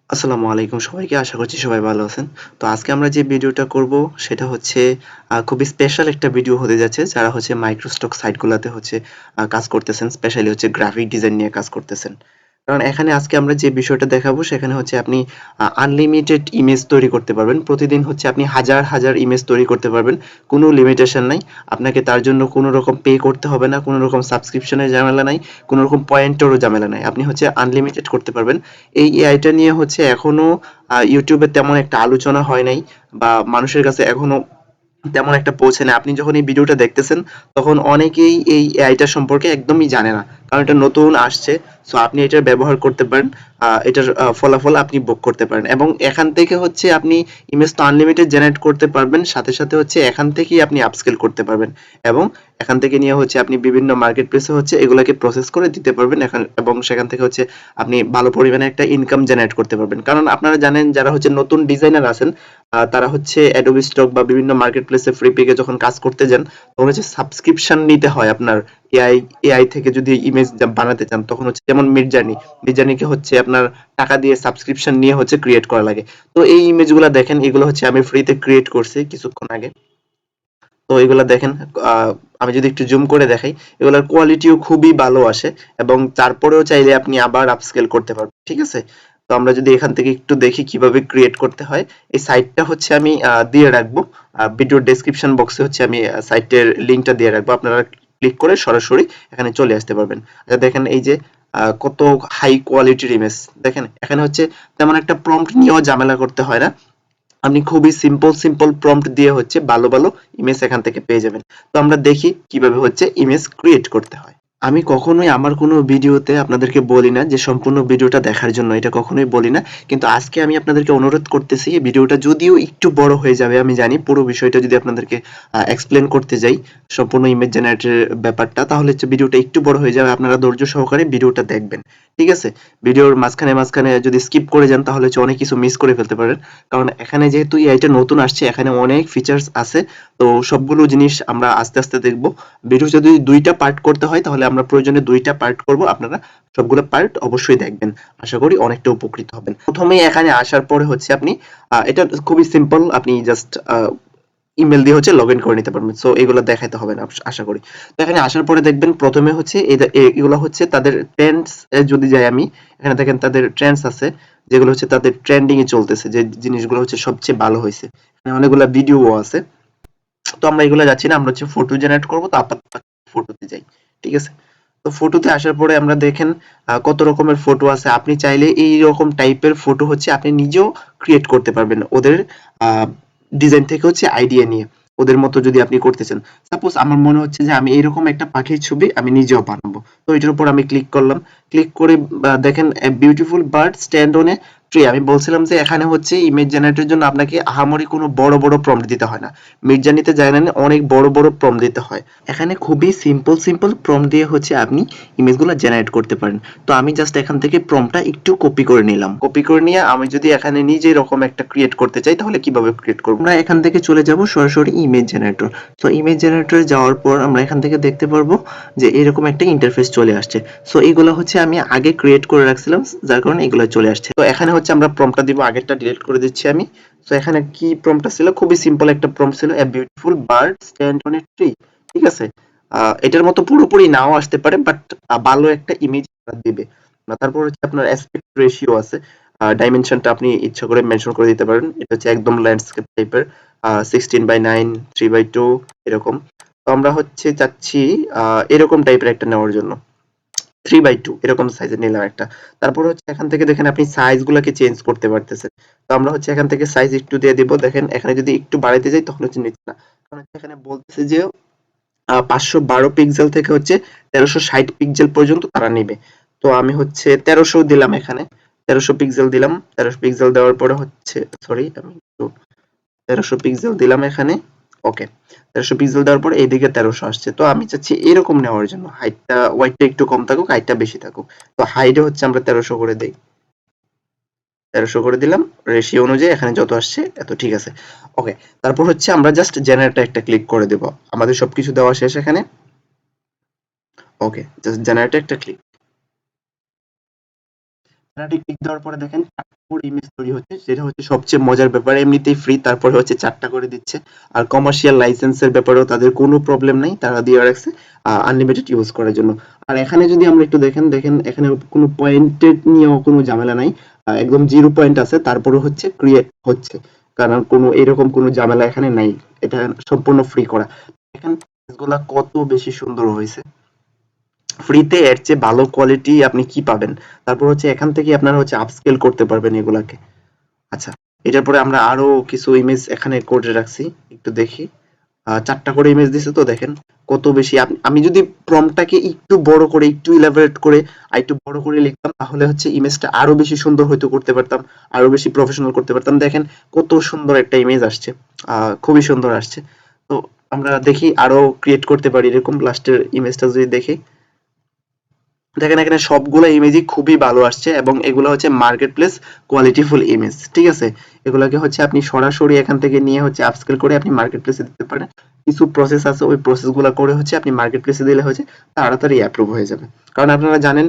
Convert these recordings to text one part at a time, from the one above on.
আসসালামু আলাইকুম সবাইকে। আশা করছি সবাই ভালো আছেন। তো আজকে আমরা যে ভিডিওটা করব সেটা হচ্ছে খুবই স্পেশাল একটা ভিডিও হতে যাচ্ছে। যারা হচ্ছে মাইক্রোস্টক সাইট গুলাতে হচ্ছে কাজ করতেছেন, স্পেশালি হচ্ছে গ্রাফিক ডিজাইন নিয়ে কাজ করতেছেন। কারণ এখানে আজকে আমরা যে বিষয়টা দেখাবো সেখানে হচ্ছে আপনি আনলিমিটেড ইমেজ তৈরি করতে পারবেন। প্রতিদিন হচ্ছে আপনি হাজার, হাজার ইমেজ তৈরি করতে পারবেন। কোনো লিমিটেশন নাই। আপনাকে তার জন্য কোনো রকম পে করতে হবে না, কোনো রকম সাবস্ক্রিপশনের ঝামেলা নাই, কোনো রকম পয়েন্টেরও ঝামেলা নাই। আপনি হচ্ছে আনলিমিটেড করতে পারবেন। এই এআইটা নিয়ে হচ্ছে এখনো ইউটিউবে তেমন একটা আলোচনা হয় নাই বা মানুষের কাছে এখনো তেমন একটা পৌঁছে না। আপনি যখন এই ভিডিওটা দেখতেছেন তখন অনেকেই এই এআইটা সম্পর্কে একদমই জানে না, কারণ এটা নতুন আসছে। সো আপনি এটার ব্যবহার করতে পারেন, এটার ফলাফল আপনি ভোগ করতে পারেন এবং এখান থেকে হচ্ছে আপনি ইমেজ তো আনলিমিটেড জেনারেট করতে পারবেন, সাথে সাথে হচ্ছে এখান থেকেই আপনি আপস্কেল করতে পারবেন এবং এখান থেকে নিয়ে হচ্ছে আপনি বিভিন্ন মার্কেট প্লেসে হচ্ছে এগুলাকে প্রসেস করে দিতে পারবেন এখন, এবং সেখান থেকে হচ্ছে আপনি ভালো পরিমাণে একটা ইনকাম জেনারেট করতে পারবেন। কারণ আপনারা জানেন যারা হচ্ছে নতুন ডিজাইনার আছেন, তারা হচ্ছে অ্যাডোবি স্টক বা বিভিন্ন মার্কেট প্লেসে ফ্রি পেকে যখন কাজ করতে যান তখন হচ্ছে সাবস্ক্রিপশন নিতে হয় আপনার। এআই এআই থেকে যদি ইমেজ বানাতে চান তখন হচ্ছে যেমন মির্জানিকে হচ্ছে আপনার টাকা দিয়ে সাবস্ক্রিপশন নিয়ে হচ্ছে ক্রিয়েট করা লাগে। তো এই ইমেজগুলো দেখেন, এগুলো হচ্ছে আমি ফ্রিতে ক্রিয়েট করছি কিছুক্ষণ আগে। তো এগুলা দেখেন, আহ, আমি যদি একটু জুম করে দেখাই, এগুলার কোয়ালিটিও খুবই ভালো আসে এবং তারপরেও চাইলে আপনি আবার আপস্কেল করতে পারবেন, ঠিক আছে। তো আমরা যদি এখান থেকে একটু দেখি কিভাবে ক্রিয়েট করতে হয়, এই সাইটটা হচ্ছে আমি দিয়ে রাখবো ভিডিও ডেসক্রিপশন বক্সে, হচ্ছে আমি সাইটের লিঙ্কটা দিয়ে রাখবো, আপনারা ক্লিক করে সরাসরি এখানে চলে আসতে পারবেন। আচ্ছা দেখেন এই যে কত হাই কোয়ালিটির ইমেজ, দেখেন এখানে হচ্ছে তেমন একটা প্রম্পট নিয়েও ঝামেলা করতে হয় না। আপনি খুবই সিম্পল সিম্পল প্রম্পট দিয়ে হচ্ছে ভালো ভালো ইমেজ এখান থেকে পেয়ে যাবেন। তো আমরা দেখি কিভাবে হচ্ছে ইমেজ ক্রিয়েট করতে হয়। আমি কখনোই আমার কোনো ভিডিওতে আপনাদেরকে বলি না যে সম্পূর্ণ ভিডিওটা দেখার জন্য, এটা কখনোই বলি না। কিন্তু আজকে আমি আপনাদেরকে অনুরোধ করতেছি, এই ভিডিওটা যদিও একটু বড় হয়ে যাবে আমি জানি, পুরো বিষয়টা যদি আপনাদেরকে এক্সপ্লেন করতে যাই সম্পূর্ণ ইমেজ জেনারেটরের ব্যাপারটা, তাহলে হচ্ছে ভিডিওটা একটু বড় হয়ে যাবে। আপনারা ধৈর্য সহকারে ভিডিওটা দেখবেন, ঠিক আছে। ভিডিওর মাঝখানে মাঝখানে যদি স্কিপ করে যান তাহলে হচ্ছে অনেক কিছু মিস করে ফেলতে পারেন। কারণ এখানে যেহেতু এআইটা নতুন আসছে, এখানে অনেক ফিচার্স আছে। তো সবগুলো জিনিস আমরা আস্তে আস্তে দেখব। ভিডিও যদি ২টা পার্ট করতে হয় তাহলে আমরা প্রয়োজনে ২টা পার্ট করব। আপনারা সবগুলো পার্ট অবশ্যই দেখবেন। আশা করি অনেকটা উপকৃত হবেন। প্রথমেই এখানে আসার পরে হচ্ছে আপনি এটা খুবই সিম্পল। আপনি জাস্ট ইমেল দিয়ে হচ্ছে লগইন করে নিতে পারবেন। সো এগুলো দেখাইতে হবে না আশা করি। তো এখানে আসার পরে দেখবেন প্রথমে হচ্ছে এগুলো হচ্ছে তাদের ট্রেন্ডস এ যদি যাই আমি, এখানে দেখেন তাদের ট্রেন্ডস আছে যেগুলো হচ্ছে তাদের ট্রেন্ডিং এ চলতেছে, যে জিনিসগুলো হচ্ছে সবচেয়ে ভালো হইছে। এখানে অনেকগুলা ভিডিও আছে। তো আমরা এগুলো যাচ্ছি না, আমরা হচ্ছে ফটো জেনারেট করব। তো আপাতত ফটোতে যাই, ঠিক আছে। তো ফটোতে আসার পরে আমরা দেখেন কত রকমের ফটো আছে। আপনি চাইলে এই রকম টাইপের ফটো হচ্ছে আপনি নিজেও ক্রিয়েট করতে পারবেন ওদের ডিজাইন থেকে হচ্ছে আইডিয়া নিয়ে, ওদের মতো যদি আপনি করতে চান। সাপোজ আমার মনে হচ্ছে যে আমি এরকম একটা পাখির ছবি আমি নিজেও বানাবো। তো এটার উপর আমি ক্লিক করলাম। ক্লিক করে দেখেন beautiful bird stand on a tree. আমি বলছিলাম যে এখানে হচ্ছে ইমেজ জেনারেটরের জন্য আপনাকে আহামরি কোনো বড় বড় প্রম্পট দিতে হয় না। মিডজার্নিতে জানেন অনেক বড় বড় প্রম্পট দিতে হয়। এখানে খুবই সিম্পল সিম্পল প্রম্পট দিয়ে হচ্ছে আপনি ইমেজগুলো জেনারেট করতে পারেন। তো আমি জাস্ট এখান থেকে প্রম্পটটা একটু কপি করে নিলাম। কপি করে নিয়ে আমি যদি এখানে নিজে এরকম একটা ক্রিয়েট করতে চাই তাহলে কিভাবে ক্রিয়েট করব? আমরা এখান থেকে চলে যাব সরাসরি ইমেজ জেনারেটর। তো ইমেজ জেনারেটরে যাওয়ার পর আমরা এখান থেকে দেখতে পারবো যে এরকম একটা ইন্টারফেস চলে আসছে। সো এগুলো হচ্ছে আমি আগে ক্রিয়েট করে রাখছিলাম, যার কারণে এগুলো চলে আসছে। তো এখানে হচ্ছে আমরা প্রম্পটটা দিব, আগেরটা ডিলিট করে দিচ্ছি আমি। তো এখানে কি প্রম্পটটা ছিল? খুবই সিম্পল একটা প্রম্পট ছিল, a beautiful bird stand on a tree, ঠিক আছে। এটার মতো পুরোপুরি নাও আসতে পারে, বাট ভালো একটা ইমেজ দিবে। তারপর হচ্ছে আপনার অ্যাসপেক্ট রেশিও আছে, ডাইমেনশনটা আপনি ইচ্ছা করে মেনশন করে দিতে পারেন। এটা হচ্ছে একদম ল্যান্ডস্কেপ টাইপের, 16:9, 3:2 এরকম। তো আমরা হচ্ছে চাচ্ছি এরকম টাইপের একটা নেওয়ার জন্য, 3/2 এরকম সাইজের নিলাম একটা। তারপর হচ্ছে এখান থেকে দেখেন আপনি সাইজ গুলাকে চেঞ্জ করতে পারতেছেন। তো আমরা হচ্ছে এখান থেকে সাইজ একটু দিয়ে দিব। দেখেন এখানে যদি একটু বাড়াইতে যাই তখন হচ্ছে নিচ্ছে না, কারণ হচ্ছে এখানে বলতেছে যে 512 পিক্সেল থেকে হচ্ছে 1360 পিক্সেল পর্যন্ত তারা নেবে। তো আমি হচ্ছে 1300 দিলাম এখানে, 1300 পিক্সেল দিলাম। 1300 পিক্সেল দেওয়ার পরে হচ্ছে, সরি আমি একটু 1300 পিক্সেল দিলাম এখানে। ওকে, 1300 পিক্সেল দেওয়ার পর এইদিকে 1300 আসছে। তো আমি চাচ্ছি এরকম নেওয়ার জন্য, হাইটটা ওয়াইডটা একটু কম থাকুক, হাইটটা বেশি থাকুক। তো হাইটে হচ্ছে আমরা 1300 করে দেই, 1300 করে দিলাম। রেশিও অনুযায়ী এখানে যত আসছে এত, ঠিক আছে। ওকে, তারপর হচ্ছে আমরা জাস্ট জেনারেটর একটা ক্লিক করে দেব। আমাদের সবকিছু দেওয়া শেষ এখানে। ওকে, জাস্ট জেনারেটর একটা ক্লিক। জেনারেটর ক্লিক দেওয়ার পরে দেখেন ইমেজ তৈরি হচ্ছে, সেটা হচ্ছে সবচেয়ে মজার ব্যাপার। এমনিতেই ফ্রি, তারপরে হচ্ছে 4টা করে দিচ্ছে। আর কমার্শিয়াল লাইসেন্সের ব্যাপারেও তাদের কোনো প্রবলেম নাই, তারা দিয়ে রাখছে আনলিমিটেড ইউজ করার জন্য। আর এখানে যদি আমরা একটু দেখেন এখানে কোনো পয়েন্টের নিয়েও কোনো ঝামেলা নাই, একদম জিরো পয়েন্ট আছে, তারপরে হচ্ছে ক্রিয়েট হচ্ছে, কারণ কোনো এরকম কোনো ঝামেলা এখানে নাই। এটা সম্পূর্ণ ফ্রি করা। দেখেন গুলা কত বেশি সুন্দর হয়েছে। ফ্রিতে এর চেয়ে ভালো কোয়ালিটি আপনি কি পাবেন? তারপর হচ্ছে এখান থেকে আপনারা হচ্ছে আপস্কেল করতে পারবেন এগুলাকে। আচ্ছা, এটার পরে আমরা আরো কিছু ইমেজ এখানে করে রাখছি, একটু দেখি। 4টা করে ইমেজ দিছে, তো দেখেন কত বেশি। আমি যদি প্রম্পটটাকে একটু বড় করে, একটু ইলাবোরেট করে আর একটু বড় করে লিখতাম, তাহলে হচ্ছে ইমেজটা আরো বেশি সুন্দর হয়তো করতে পারতাম, আরো বেশি প্রফেশনাল করতে পারতাম। দেখেন কত সুন্দর একটা ইমেজ আসছে, খুবই সুন্দর আসছে। তো আমরা দেখি আরো ক্রিয়েট করতে পারি এরকম। লাস্টের ইমেজটা যদি দেখি, দেখেন এখানে সবগুলো ইমেজই খুবই ভালো আসছে, এবং এগুলো হচ্ছে মার্কেট প্লেস কোয়ালিটিফুল ইমেজ, ঠিক আছে। এগুলোকে হচ্ছে আপনি সরাসরি এখান থেকে নিয়ে হচ্ছে আপস্কেল করে আপনি মার্কেট প্লেসে দিতে পারেন। কিছু প্রসেস আছে, ওই প্রসেসগুলো করে হচ্ছে আপনি মার্কেট প্লেসে দিলে হচ্ছে তাড়াতাড়ি অ্যাপ্রুভ হয়ে যাবে। কারণ আপনারা জানেন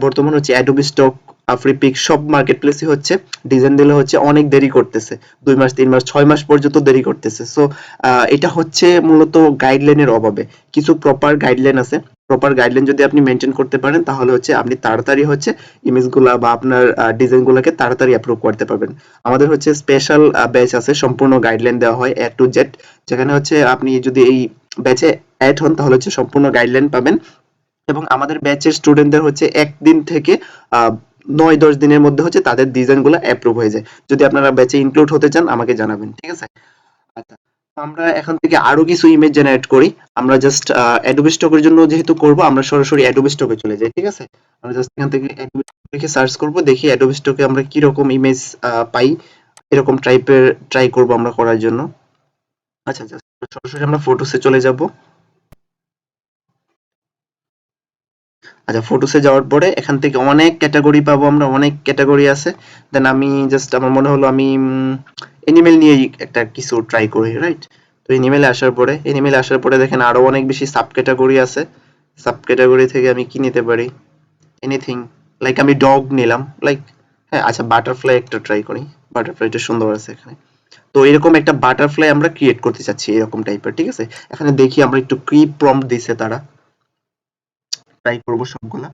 বর্তমান হচ্ছে অ্যাডোবি স্টক, ফ্রিপিক সব মার্কেট প্লেসই হচ্ছে ডিজাইন দিলে হচ্ছে অনেক দেরি করতেছে, 2 মাস 3 মাস 6 মাস পর্যন্ত দেরি করতেছে। সো এটা হচ্ছে মূলত গাইডলাইনের অভাবে। কিছু প্রপার গাইডলাইন আছে, প্রপার গাইডলাইন যদি আপনি মেনটেন করতে পারেন, তাহলে হচ্ছে আপনি তাড়াতাড়ি হচ্ছে ইমেজগুলা বা আপনার ডিজাইনগুলোকে তাড়াতাড়ি অ্যাপ্রুভ করতে পারবেন। আমাদের হচ্ছে স্পেশাল ব্যাচ আছে, সম্পূর্ণ গাইডলাইন দেওয়া হয় A to Z, যেখানে হচ্ছে আপনি যদি এই ব্যাচে অ্যাড হন তাহলে হচ্ছে সম্পূর্ণ গাইডলাইন পাবেন। এবং আমাদের ব্যাচের স্টুডেন্টদের হচ্ছে 1 দিন থেকে 9-10 দিনের মধ্যে হচ্ছে তাদের ডিজাইনগুলো অ্যাপ্রুভ হয়ে যায়। যদি আপনারা ব্যাচে ইনক্লুড হতে চান আমাকে জানাবেন, ঠিক আছে? আচ্ছা, তো আমরা এখান থেকে আরো কিছু ইমেজ জেনারেট করি। আমরা জাস্ট অ্যাডোবি স্টকের জন্য যেহেতু করব, আমরা সরাসরি অ্যাডোবি স্টকে চলে যাই, ঠিক আছে। আমরা জাস্ট এখান থেকে অ্যাডোবি লিখে সার্চ করব, দেখি অ্যাডোবি স্টকে আমরা কি রকম ইমেজ পাই। এরকম টাইপের ট্রাই করব আমরা করার জন্য। আচ্ছা, জাস্ট সরাসরি আমরা ফটোসে চলে যাব। আচ্ছা, ফটোসে যাওয়ার পরে এখান থেকে অনেক ক্যাটাগরি পাবো আমরা, অনেক ক্যাটাগরি আছে। দেন আমি জাস্ট, আমার মনে হলো আমি এনিমেল নিয়েই একটা কিছু ট্রাই করি, রাইট? তো এনিমেলে আসার পরে দেখেন আরো অনেক বেশি সাব ক্যাটাগরি আছে। সাব ক্যাটাগরি থেকে আমি কি নিতে পারি? এনিথিং। লাইক আমি ডগ নিলাম, লাইক, হ্যাঁ আচ্ছা, বাটারফ্লাই একটা ট্রাই করি। বাটারফ্লাইটা সুন্দর আছে এখানে। তো এরকম একটা বাটারফ্লাই আমরা ক্রিয়েট করতে চাচ্ছি, এরকম টাইপের, ঠিক আছে। এখানে দেখি আমরা একটু কি প্রম্পট দিছে তারা, ট্রাই করব সবগুলা।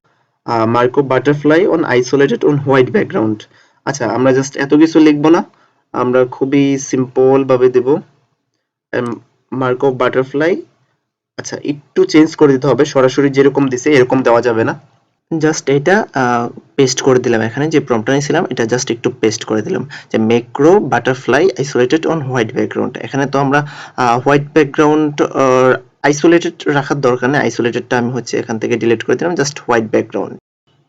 Marco butterfly on isolated on white background. আচ্ছা, আমরা জাস্ট এত কিছু লিখবো না, আমরা খুবই সিম্পল ভাবে দেব মার্কো বাটারফ্লাই। আচ্ছা, একটু চেঞ্জ করে দিতে হবে, সরাসরি যেরকম দিছে এরকম দেওয়া যাবে না। জাস্ট এটা পেস্ট করে দিলাম, এখানে যে প্রম্পটটা নিয়েছিলাম এটা জাস্ট একটু পেস্ট করে দিলাম, যে macro butterfly isolated on white background. এখানে তো আমরা হোয়াইট ব্যাকগ্রাউন্ড আইসোলেটেড রাখার দরকার নেই, আইসোলেটেডটা আমি হচ্ছে এখান থেকে ডিলিট করে দিলাম, জাস্ট হোয়াইট ব্যাকগ্রাউন্ড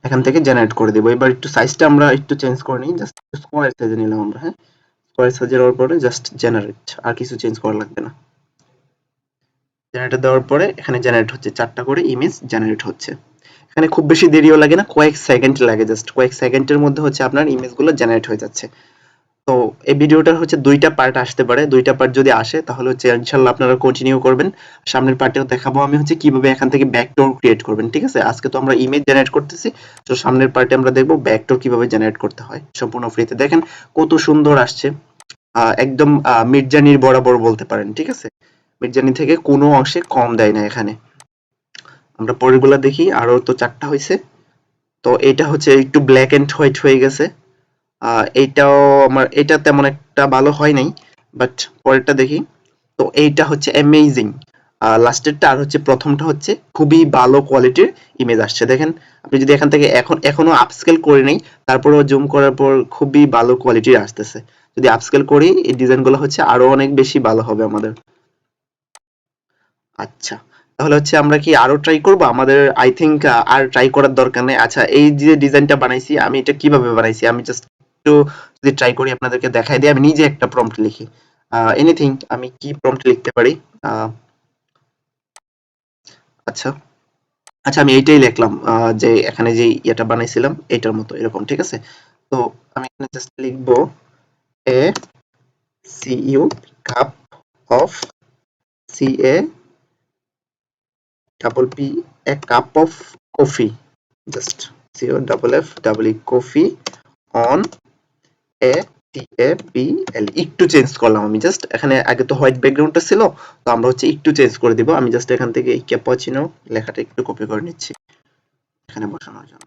এখান থেকে জেনারেট করে দেবো। এবার একটু সাইজটা আমরা একটু চেঞ্জ করে নিই, জাস্ট স্কোয়ার সাইজে নিলাম আমরা, হ্যাঁ। স্কোয়ার সাইজে দেওয়ার পরে জাস্ট জেনারেট, আর কিছু চেঞ্জ করা লাগবে না। জেনারেটর দেওয়ার পরে এখানে জেনারেট হচ্ছে, 4টা করে ইমেজ জেনারেট হচ্ছে। এখানে খুব বেশি দেরিও লাগে না, কয়েক সেকেন্ড লাগে, জাস্ট কয়েক সেকেন্ডের মধ্যে হচ্ছে আপনার ইমেজগুলো জেনারেট হয়ে যাচ্ছে। তো এই ভিডিওটার হচ্ছে 2টা পার্ট আসতে পারে, 2টা পার্ট যদি আসে তাহলে হচ্ছে ইনশাল্লাহ আপনারা কন্টিনিউ করবেন। সামনের পার্টেও দেখাবো আমি হচ্ছে কিভাবে এখান থেকে ব্যাকডোর ক্রিয়েট করবেন, ঠিক আছে। আজকে তো আমরা ইমেজ জেনারেট করতেছি, তো সামনের পার্টে আমরা দেখবো ব্যাকডোর কিভাবে জেনারেট করতে হয় সম্পূর্ণ ফ্রিতে। দেখেন কত সুন্দর আসছে, একদম মিডজার্নির বরাবর বলতে পারেন, ঠিক আছে। মিডজার্নি থেকে কোনো অংশে কম দেয় না এখানে। আমরা পরেরগুলা দেখি, আরো তো 4টা হয়েছে। তো এটা হচ্ছে একটু ব্ল্যাক এন্ড হোয়াইট হয়ে গেছে। এইটাও আমার, এটা তেমন একটা ভালো হয় নাই, বাট পরেরটা দেখি। তো এইটা হচ্ছে অ্যামেজিং। লাস্টেরটা আর হচ্ছে প্রথমটা হচ্ছে খুবই ভালো কোয়ালিটির ইমেজ আসছে। দেখেন আপনি যদি এখান থেকে এখনো আপস্কেল করে নেই, তারপরেও জুম করার পর খুবই ভালো কোয়ালিটির আসতেছে। যদি আপস্কেল করি এই ডিজাইনগুলো হচ্ছে আরো অনেক বেশি ভালো হবে আমাদের। আচ্ছা, তাহলে হচ্ছে আমরা কি আরো ট্রাই করব? আমাদের আই থিংক আর ট্রাই করার দরকার নেই। আচ্ছা, এই যে ডিজাইনটা বানাইছি আমি, এটা কিভাবে বানাইছি আমি জাস্ট একটু যদি ট্রাই করি আপনাদেরকে দেখাই দিই। আমি নিজে একটা প্রম্পট লিখি, এনিথিং, আমি কি প্রম্পট লিখতে পারি? আহ, আচ্ছা, আচ্ছা, আমি এইটাই লিখলাম, যে এখানে যে ইয়েটা বানাইছিলাম এইটার মতো এরকম, ঠিক আছে। তো আমি এখানে জাস্ট লিখবো A C U cup of, C A double P, A cup of coffee, just CO double F double E, coffee on ATABL একটু চেঞ্জ করলাম আমি জাস্ট এখানে আগে তো হোয়াইট ব্যাকগ্রাউন্ডটা ছিল তো আমরা হচ্ছে একটু চেঞ্জ করে দিব আমি জাস্ট এখান থেকে এই ক্যাপাচিনো লেখাটা একটু কপি করে নিচ্ছি এখানে বসানোর জন্য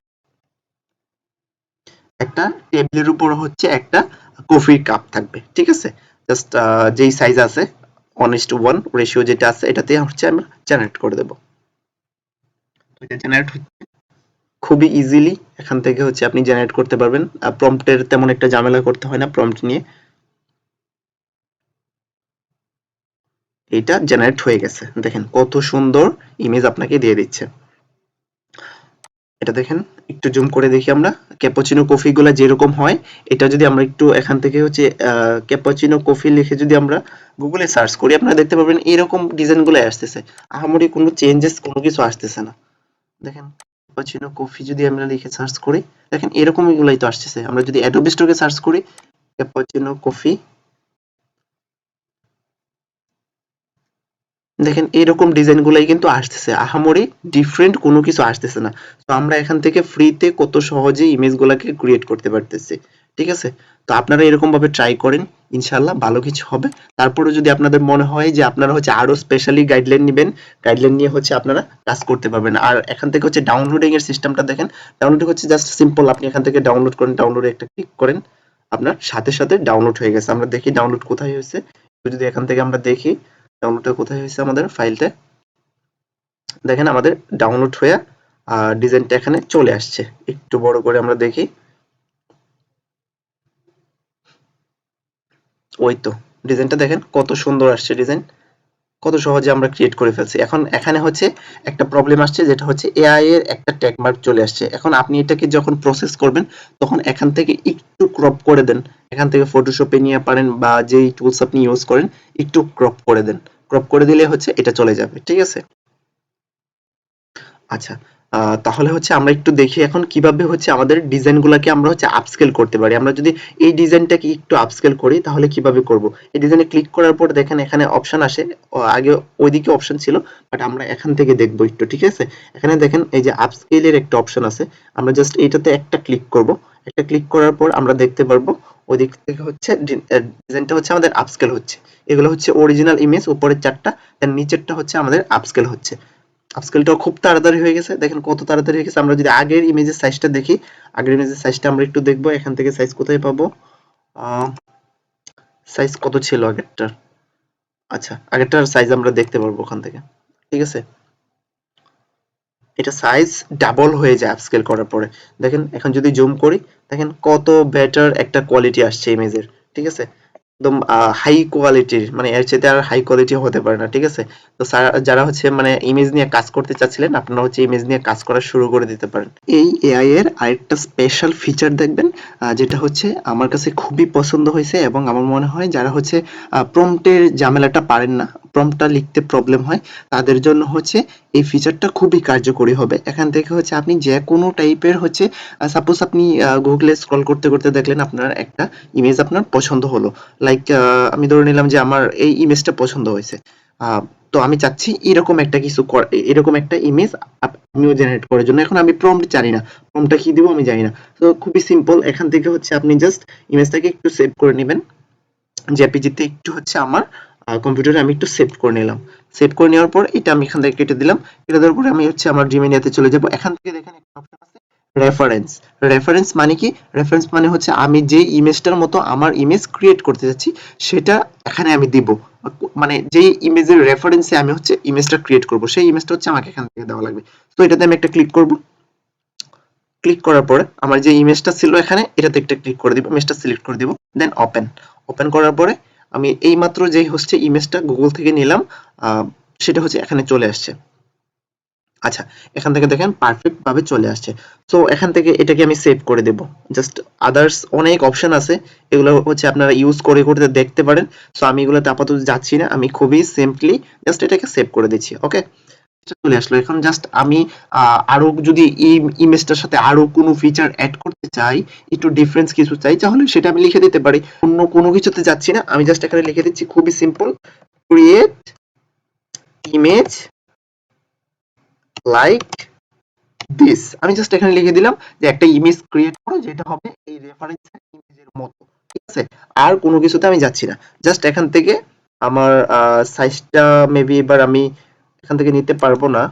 একটা টেবিলের উপর হচ্ছে একটা কফির কাপ থাকবে ঠিক আছে জাস্ট যেই সাইজ আছে 1:1 রেশিও যেটা আছে এটাতে হচ্ছে আমরা জেনারেট করে দেব তো এটা জেনারেট খুবই ইজিলি এখান থেকে হচ্ছে আপনি জেনারেট করতে পারবেন প্রম্পটের তেমন একটা ঝামেলা করতে হয় না প্রম্পট নিয়ে এটা জেনারেট হয়ে গেছে দেখেন কত সুন্দর ইমেজ আপনাকে দিয়ে দিচ্ছে এটা দেখেন একটু জুম করে দেখি আমরা ক্যাপাচিনো কফি গুলা যেরকম হয় এটা যদি আমরা একটু এখান থেকে হচ্ছে ক্যাপাচিনো কফি লিখে যদি আমরা গুগলে সার্চ করি আপনারা দেখতে পাবেন এরকম ডিজাইন গুলো আসতেছে আহামরি কোনো চেঞ্জেস কোনো কিছু আসতেছে না দেখেন ক্যাপাচিনো কফি যদি আমরা লিখে সার্চ করি দেখেন এরকম এগুলাই তো আসতেছে আমরা যদি অ্যাডোবি স্টোরে সার্চ করি ক্যাপাচিনো কফি দেখেন এরকম ডিজাইন গুলাই কিন্তু আসতেছে আহামরি ডিফারেন্ট কোনো কিছু আসতেছে না তো আমরা এখান থেকে ফ্রিতে কত সহজে ইমেজ গুলাকে ক্রিয়েট করতে পারতেছি ঠিক আছে তো আপনারা এরকম ভাবে ট্রাই করেন ইনশাল্লাহ ভালো কিছু হবে তারপরে যদি আপনাদের মনে হয় যে আপনারা হচ্ছে আরো স্পেশালি গাইডলাইন নেবেন গাইডলাইন নিয়ে হচ্ছে আপনারা কাজ করতে পারবেন আর এখান থেকে হচ্ছে ডাউনলোডিং এর সিস্টেমটা দেখেন ডাউনলোডিং হচ্ছে জাস্ট সিম্পল আপনি এখান থেকে ডাউনলোড করেন ডাউনলোডে একটা ক্লিক করেন আপনার সাথে সাথে ডাউনলোড হয়ে গেছে আমরা দেখি ডাউনলোড কোথায় হয়েছে যদি এখান থেকে আমরা দেখি ডাউনলোডটা কোথায় হয়েছে আমাদের ফাইলটা দেখেন আমাদের ডাউনলোড হয়ে ডিজাইনটা এখানে চলে আসছে একটু বড় করে আমরা দেখি ওই তো ডিজাইনটা দেখেন কত সুন্দর আসছে ডিজাইন কত সহজে আমরা ক্রিয়েট করে ফেলছি এখন এখানে হচ্ছে একটা প্রবলেম আসছে যেটা হচ্ছে এআই এর একটা ট্যাগ মার্ক চলে আসছে এখন আপনি এটাকে যখন প্রসেস করবেন তখন এখান থেকে একটু ক্রপ করে দেন এখান থেকে ফটোশপে নিয়ে পারেন বা যেই টুলস আপনি ইউজ করেন একটু ক্রপ করে দেন ক্রপ করে দিলে হচ্ছে এটা চলে যাবে ঠিক আছে আচ্ছা তাহলে হচ্ছে আমরা একটু দেখি এখন কিভাবে হচ্ছে আমাদের ডিজাইনগুলোকে আমরা হচ্ছে আপস্কেল করতে পারি আমরা যদি এই ডিজাইনটাকে একটু আপস্কেল করি তাহলে কিভাবে করব এই ডিজাইনে ক্লিক করার পর দেখেন এখানে অপশন আসে আগে ওইদিকে অপশন ছিল বাট আমরা এখান থেকে দেখবো একটু ঠিক আছে এখানে দেখেন এই যে আপস্কেলের একটা অপশন আছে আমরা জাস্ট এইটাতে একটা ক্লিক করব একটা ক্লিক করার পর আমরা দেখতে পারবো ওইদিক থেকে হচ্ছে ডিজাইনটা হচ্ছে আমাদের আপস্কেল হচ্ছে এগুলো হচ্ছে অরিজিনাল ইমেজ উপরের চারটা এর নিচেরটা হচ্ছে আমাদের আপস্কেল হচ্ছে আপস্কেলটাও খুব তাড়াতাড়ি হয়ে গেছে দেখেন কত তাড়াতাড়ি হয়ে গেছে আমরা যদি আগের ইমেজের সাইজটা দেখি আগের ইমেজের সাইজটা আমরা একটু দেখবো এখান থেকে সাইজ কোথায় পাবো সাইজ কত ছিল আগেরটার আচ্ছা আগেরটার সাইজ আমরা দেখতে পারবো ওখান থেকে ঠিক আছে এটা সাইজ ডাবল হয়ে যায় আপস্কেল করার পরে দেখেন এখন যদি জুম করি দেখেন কত বেটার একটা কোয়ালিটি আসছে ইমেজের ঠিক আছে একদম হাই কোয়ালিটির মানে এর চাইতে আর হাই কোয়ালিটি হতে পারে না ঠিক আছে তো যারা হচ্ছে মানে ইমেজ নিয়ে কাজ করতে চাচ্ছিলেন আপনারা হচ্ছে ইমেজ নিয়ে কাজ করা শুরু করে দিতে পারেন এই এআই এর আরেকটা স্পেশাল ফিচার দেখবেন যেটা হচ্ছে আমার কাছে খুবই পছন্দ হয়েছে এবং আমার মনে হয় যারা হচ্ছে প্রম্পটের ঝামেলাটা পারেন না প্রম্পটটা লিখতে প্রবলেম হয় তাদের জন্য হচ্ছে এই ফিচারটা খুবই কার্যকরী হবে এখান থেকে হচ্ছে আপনি যে কোনো টাইপের হচ্ছে সাপোজ আপনি গুগলে স্ক্রল করতে করতে দেখলেন আপনার একটা ইমেজ আপনার পছন্দ হলো লাইক আমি ধরে নিলাম যে আমার এই ইমেজটা পছন্দ হয়েছে তো আমি চাচ্ছি এরকম একটা কিছু এরকম একটা ইমেজ আমিও জেনারেট করার জন্য এখন আমি প্রম্পট জানি না প্রম্পটটা কি দিব আমি জানি না তো খুবই সিম্পল এখান থেকে হচ্ছে আপনি জাস্ট ইমেজটাকে একটু সেভ করে নেবেন জেপিজিতে একটু হচ্ছে আমার কম্পিউটারে আমি একটু সেভ করে নিলাম সেভ করে নেওয়ার পর এটা আমি এখান থেকে কেটে দিলাম কেটে দেওয়ার পরে আমি হচ্ছে আমার জিমেইলে চলে যাব এখান থেকে দেখেন একটা অপশন আছে রেফারেন্স রেফারেন্স মানে কি রেফারেন্স মানে হচ্ছে আমি যে ইমেজটার মতো আমার ইমেজ ক্রিয়েট করতে যাচ্ছি সেটা এখানে আমি দিব মানে যেই ইমেজের রেফারেন্সে আমি হচ্ছে ইমেজটা ক্রিয়েট করব সেই ইমেজটা হচ্ছে আমাকে এখান থেকে দেওয়া লাগবে তো এটাতে আমি একটা ক্লিক করব ক্লিক করার পরে আমার যে ইমেজটা ছিল এখানে এটাতে একটা ক্লিক করে দিব ইমেজটা সিলেক্ট করে দিব দেন ওপেন ওপেন করার পরে আমি এইমাত্র যেই হচ্ছে ইমেজটা গুগল থেকে নিলাম সেটা হচ্ছে এখানে চলে আসছে আচ্ছা এখান থেকে দেখেন পারফেক্ট ভাবে চলে আসছে সো এখান থেকে এটাকে আমি সেভ করে দেব জাস্ট আদার্স অনেক অপশন আছে এগুলো হচ্ছে আপনারা ইউজ করে করতে দেখতে পারেন সো আমি এগুলোতে আপাতত যাচ্ছি না আমি খুবই সিম্পলি জাস্ট এটাকে সেভ করে দিচ্ছি ওকে চলে আসলো এখন জাস্ট আমি আরো যদি এই ইমেজটার সাথে আরো কোনো ফিচার অ্যাড করতে চাই একটু ডিফারেন্স কিছু চাই তাহলে সেটা আমি লিখে দিতে পারি অন্য কোনো কিছুতে যাচ্ছি না আমি জাস্ট এখানে লিখে দিচ্ছি খুবই simple create image like this আমি জাস্ট এখানে লিখে দিলাম যে একটা ইমেজ ক্রিয়েট করো যেটা হবে এই রেফারেন্স ইমেজের মতো ঠিক আছে? আর কোনো কিছুতে আমি যাচ্ছি না। জাস্ট এখান থেকে আমার সাইজটা মেবি এবার আমি এখান থেকে নিতে পারবো না।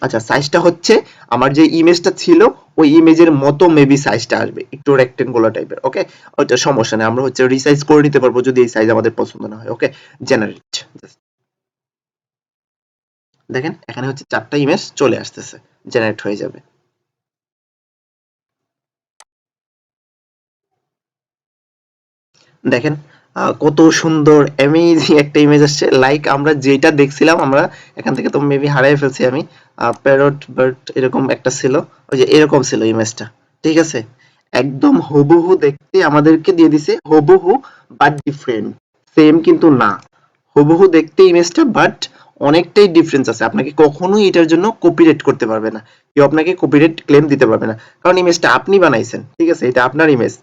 আচ্ছা, সাইজটা হচ্ছে আমার যে ইমেজটা ছিল ওই ইমেজের মতো মেবি সাইজটা আসবে, একটু রেক্টেঙ্গুলার টাইপের। ওকে, ওইটা সমস্যা নেই, আমরা হচ্ছে রিসাইজ করে নিতে পারবো যদি এই সাইজ আমাদের পছন্দ না হয়। ওকে, জেনারেট, দেখেন এখানে হচ্ছে 4টা ইমেজ চলে আসতেছে, জেনারেট হয়ে যাবে। দেখেন কত সুন্দর অ্যামেজিং একটা ইমেজ আসছে, লাইক আমরা যেটা দেখছিলাম, আমরা এখান থেকে তো মেবি হারিয়ে ফেলছি আমি। প্যারট বার্ড এরকম একটা ছিল, ওই যে এরকম ছিল ইমেজটা। ঠিক আছে, একদম হুবহু দেখতে আমাদেরকে দিয়ে দিছে, হুবহু বাট ডিফারেন্ট। সেম কিন্তু না, হুবহু দেখতে ইমেজটা, বাট অনেকটাই ডিফারেন্স আছে। আপনাকে কখনোই এটার জন্য কপিরাইট করতে পারবে না, কেউ আপনাকে কপিরাইট ক্লেম দিতে পারবে না, কারণ ইমেজটা আপনি বানাইছেন। ঠিক আছে, এটা আপনার ইমেজ।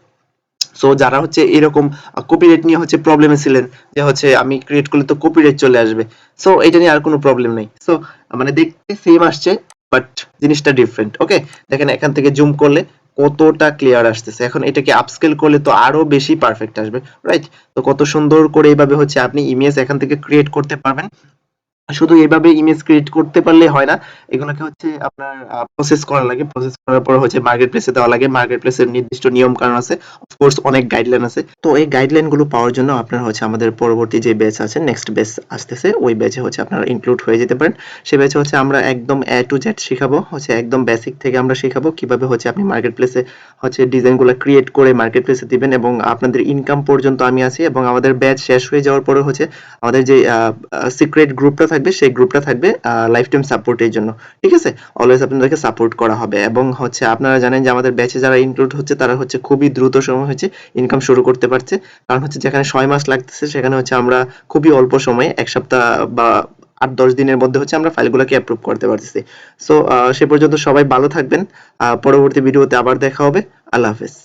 সো যারা হচ্ছে এরকম কপিরাইট নিয়ে হচ্ছে প্রবলেমে ছিলেন, যে হচ্ছে আমি ক্রিয়েট করলে তো কপিরাইট চলে আসবে, সো এটা নিয়ে আর কোনো প্রবলেম নেই। সো মানে দেখতে সেম আসছে, বাট জিনিসটা ডিফারেন্ট। ওকে, দেখেন এখান থেকে জুম করলে কতটা ক্লিয়ার আসতেছে, এখন এটাকে আপস্কেল করলে তো আরো বেশি পারফেক্ট আসবে, রাইট? তো কত সুন্দর করে এইভাবে হচ্ছে আপনি ইমেজ এখান থেকে ক্রিয়েট করতে পারবেন। শুধু এভাবে ইমেজ ক্রিয়েট করতে পারলে হয় না, এগুলোকে হচ্ছে আপনার প্রসেস করা লাগে। প্রসেস করার পর হচ্ছে মার্কেট প্লেসে দেওয়া লাগে। মার্কেট প্লেসের নির্দিষ্ট নিয়ম কানুন আছে, অফকোর্স অনেক গাইডলাইন আছে। তো এই গাইডলাইন গুলো পাওয়ার জন্য আপনার হচ্ছে আমাদের পরবর্তী যে ব্যাচ আছে, নেক্সট ব্যাচ আসতেছে, ওই ব্যাচে হচ্ছে আপনারা ইনক্লুড হয়ে যেতে পারেন। সে ব্যাচে হচ্ছে আমরা একদম এ টু জেড শিখাবো, হচ্ছে একদম বেসিক থেকে আমরা শিখাবো কিভাবে হচ্ছে আপনি মার্কেট প্লেসে হচ্ছে ডিজাইন গুলো ক্রিয়েট করে মার্কেট প্লেসে দিবেন, এবং আপনাদের ইনকাম পর্যন্ত আমি আছি। এবং আমাদের ব্যাচ শেষ হয়ে যাওয়ার পরে হচ্ছে আমাদের যে সিক্রেট গ্রুপটা থাকবে, সেই গ্রুপটা থাকবে লাইফ টাইম সাপোর্টের জন্য। ঠিক আছে, অলওয়েজ আপনাদেরকে সাপোর্ট করা হবে। এবং হচ্ছে আপনারা জানেন যে আমাদের ব্যাচে যারা ইনক্লুড হচ্ছে তারা হচ্ছে খুবই দ্রুত সময় হচ্ছে ইনকাম শুরু করতে পারছে, কারণ হচ্ছে যেখানে 6 মাস লাগতেছে সেখানে হচ্ছে আমরা খুবই অল্প সময়ে 1 সপ্তাহ বা 8-10 দিনের মধ্যে হচ্ছে আমরা ফাইলগুলোকে অ্যাপ্রুভ করতে পারতেছি। সো সে পর্যন্ত সবাই ভালো থাকবেন, পরবর্তী ভিডিওতে আবার দেখা হবে। আল্লাহ হাফেজ।